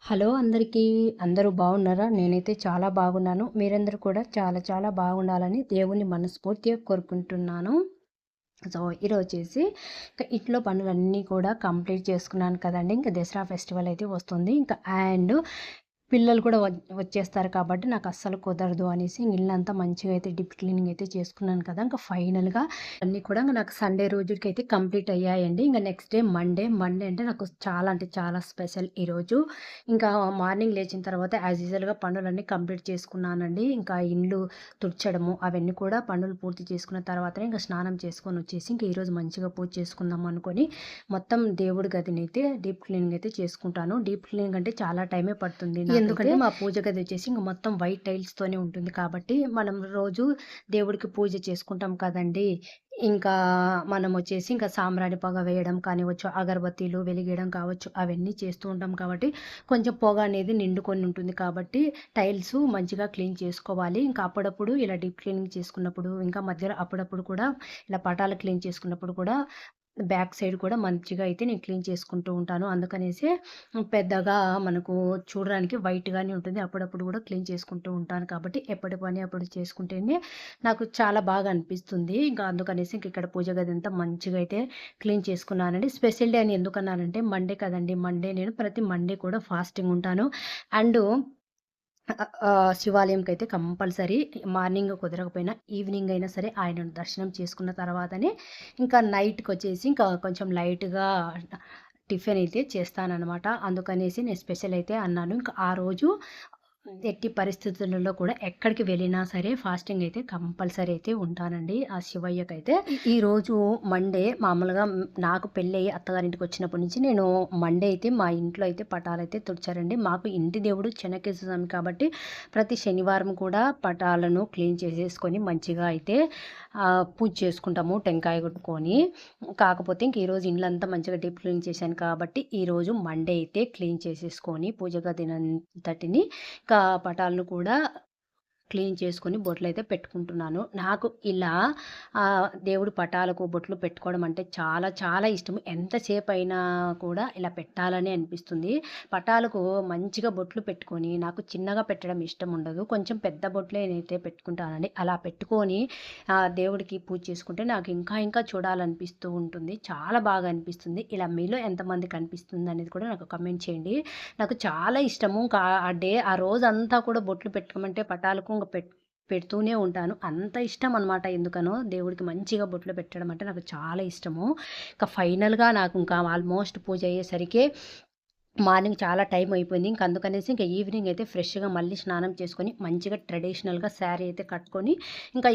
Hello అందరికీ. అందరూ బాగున్నారా? నేనైతే చాలా బాగున్నాను. మీరందరూ కూడా చాలా చాలా బాగుండాలని దేవుణ్ణి మనస్ఫూర్తిగా కోరుకుంటున్నాను. సో, ఈరోజొచ్చేసి ఇంట్లో పనులన్నీ కూడా కంప్లీట్ చేసుకున్నాను కదండీ! ఇంక దసరా ఫెస్టివల్ అయితే వస్తుంది. పిల్లలు కూడా వచ్చేస్తారు కాబట్టి నాకు అస్సలు కుదరదు అనేసి ఇల్లంతా మంచిగా అయితే డీప్ క్లీనింగ్ అయితే చేసుకున్నాను కదా! ఇంకా ఫైనల్‌గా అన్నీ కూడా నాకు సండే రోజుకైతే కంప్లీట్ అయ్యాయండి. ఇంక నెక్స్ట్ డే మండే అంటే నాకు చాలా అంటే చాలా స్పెషల్ ఈరోజు. ఇంకా మార్నింగ్ లేచిన తర్వాత యాజ్ యూజువల్‌గా పనులన్నీ కంప్లీట్ చేసుకున్నానండి. ఇంకా ఇల్లు తుడచడము అవన్నీ కూడా పనులు పూర్తి చేసుకున్న తర్వాతనే ఇంక స్నానం చేసుకొనొచ్చేసి ఇంక ఈరోజు మంచిగా పూజ చేసుకుందాం అనుకోని మొత్తం దేవుడి గదినైతే డీప్ క్లీనింగ్ అయితే చేసుకుంటాను. డీప్ క్లీనింగ్ అంటే చాలా టైమే పడుతుంది ఎందుకంటే మా పూజ గది వచ్చేసి ఇంక మొత్తం వైట్ టైల్స్‌తోనే ఉంటుంది కాబట్టి, మనం రోజు దేవుడికి పూజ చేసుకుంటాం కదండీ! ఇంకా మనమొచ్చేసి ఇంకా సాంబ్రాణి పొగ వేయడం కానివ్వచ్చు, అగరబత్తీలు వెలిగియడం కావచ్చు, అవన్నీ చేస్తూ ఉంటాం కాబట్టి, కొంచెం పొగ అనేది నిండుకొని ఉంటుంది కాబట్టి, టైల్స్ మంచిగా క్లీన్ చేసుకోవాలి. ఇంకా అప్పుడప్పుడు ఇలా డీప్ క్లీనింగ్ చేసుకున్నప్పుడు, ఇంకా మధ్యలో అప్పుడప్పుడు కూడా ఇలా పటాలు క్లీన్ చేసుకున్నప్పుడు కూడా బ్యాక్ సైడ్ కూడా మంచిగా అయితే నేను క్లీన్ చేసుకుంటూ ఉంటాను. అందుకనేసే పెద్దగా మనకు చూడడానికి వైట్‌గానే ఉంటుంది. అప్పుడప్పుడు కూడా క్లీన్ చేసుకుంటూ ఉంటాను కాబట్టి, ఎప్పటి పని అప్పుడు చేసుకుంటేనే నాకు చాలా బాగా అనిపిస్తుంది. ఇంకా అందుకనేసి ఇక్కడ పూజ గదంతా మంచిగా అయితే క్లీన్ చేసుకున్నానండి. స్పెషల్ డే అని ఎందుకన్నానంటే మండే కదండీ! నేను ప్రతి మండే కూడా ఫాస్టింగ్ ఉంటాను. అండు శివాలయంకైతే కంపల్సరీ మార్నింగ్ కుదరకపోయినా ఈవినింగ్ అయినా సరే ఆయనను దర్శనం చేసుకున్న తర్వాతనే ఇంకా నైట్‌కొచ్చేసి ఇంకా కొంచెం లైట్‌గా టిఫిన్ అయితే చేస్తాననమాట. అందుకనేసి నేను స్పెషల్ అయితే అన్నాను. ఇంకా ఆ రోజు ఎట్టి పరిస్థితులలో కూడా ఎక్కడికి వెళ్ళినా సరే ఫాస్టింగ్ అయితే కంపల్సరీ అయితే ఉంటానండి. ఆ శివయ్యకైతే. ఈరోజు మండే మామూలుగా నాకు పెళ్ళయ్యి అత్తగారింటికి వచ్చినప్పటి నుంచి నేను మండే అయితే మా ఇంట్లో అయితే పటాలైతే తుడిచారండి. మాకు ఇంటి దేవుడు చెన్నకేశవ స్వామి కాబట్టి ప్రతి శనివారం కూడా పటాలను క్లీన్ చేసేసుకొని మంచిగా అయితే పూజ చేసుకుంటాము టెంకాయ కొట్టుకొని. కాకపోతే ఇంక ఈరోజు ఇల్లంతా మంచిగా డీప్ క్లీన్ చేశాను కాబట్టి ఈరోజు మండే అయితే క్లీన్ చేసేసుకొని పూజ గదినంతటిని ఇంకా పటాలను కూడా క్లీన్ చేసుకొని బొట్లయితే పెట్టుకుంటున్నాను. నాకు ఇలా దేవుడి పటాలకు బొట్లు పెట్టుకోవడం అంటే చాలా చాలా ఇష్టము. ఎంతసేపయినా కూడా ఇలా పెట్టాలనే అనిపిస్తుంది. పటాలకు మంచిగా బొట్లు పెట్టుకొని నాకు చిన్నగా పెట్టడం ఇష్టం ఉండదు. కొంచెం పెద్ద బొట్లే నేనైతే పెట్టుకుంటానండి. అలా పెట్టుకొని దేవుడికి పూజ చేసుకుంటే నాకు ఇంకా ఇంకా చూడాలనిపిస్తూ ఉంటుంది. చాలా బాగా అనిపిస్తుంది. ఇలా మీలో ఎంతమందికి అనిపిస్తుందనేది కూడా నాకు కామెంట్ చేయండి. నాకు చాలా ఇష్టము. ఇంకా ఆ రోజంతా కూడా బొట్లు పెట్టుకోమంటే పటాలకు ఇంక పెడుతూనే ఉంటాను. అంత ఇష్టం అనమాట ఎందుకనో దేవుడికి మంచిగా బొట్లు పెట్టడం అంటే నాకు చాలా ఇష్టము. ఇంకా ఫైనల్‌గా నాకు ఇంకా ఆల్మోస్ట్ పూజ అయ్యేసరికి మార్నింగ్ చాలా టైం అయిపోయింది. ఇంక అందుకనేసి ఇంక ఈవినింగ్ అయితే ఫ్రెష్‌గా మళ్ళీ స్నానం చేసుకొని మంచిగా ట్రెడిషనల్‌గా శారీ అయితే కట్టుకొని ఇంకా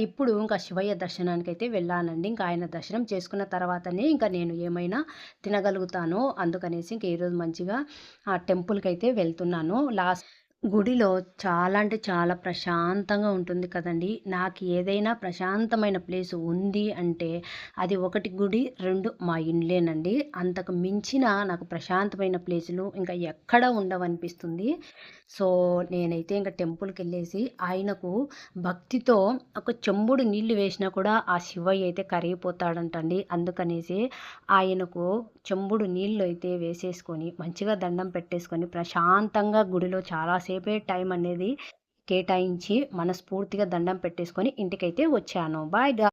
శివయ్య దర్శనానికైతే వెళ్ళానండి. ఇంకా ఆయన దర్శనం చేసుకున్న తర్వాతనే ఇంకా నేను ఏమైనా తినగలుగుతాను. అందుకనేసి ఇంక ఈరోజు మంచిగా టెంపుల్‌కైతే వెళ్తున్నాను. గుడిలో చాలా అంటే చాలా ప్రశాంతంగా ఉంటుంది కదండీ! నాకు ఏదైనా ప్రశాంతమైన ప్లేస్ ఉంది అంటే అది 1 గుడి, 2 మా ఇండ్లేనండి. అంతకు మించిన నాకు ప్రశాంతమైన ప్లేసులు ఇంకా ఎక్కడ ఉండవనిపిస్తుంది. సో, నేనైతే ఇంక టెంపుల్‌కెళ్ళేసి ఆయనకు భక్తితో ఒక చెంబుడు నీళ్లు వేసినా కూడా ఆ శివయ్య అయితే కరిగిపోతాడంటండి. అందుకనేసి ఆయనకు చెంబుడు నీళ్ళు అయితే వేసేసుకొని మంచిగా దండం పెట్టేసుకొని ప్రశాంతంగా గుడిలో చాలా సేపే టైం అనేది కేటాయించి మనస్ఫూర్తిగా దండం పెట్టేసుకొని ఇంటికైతే వచ్చాను. బాయ్.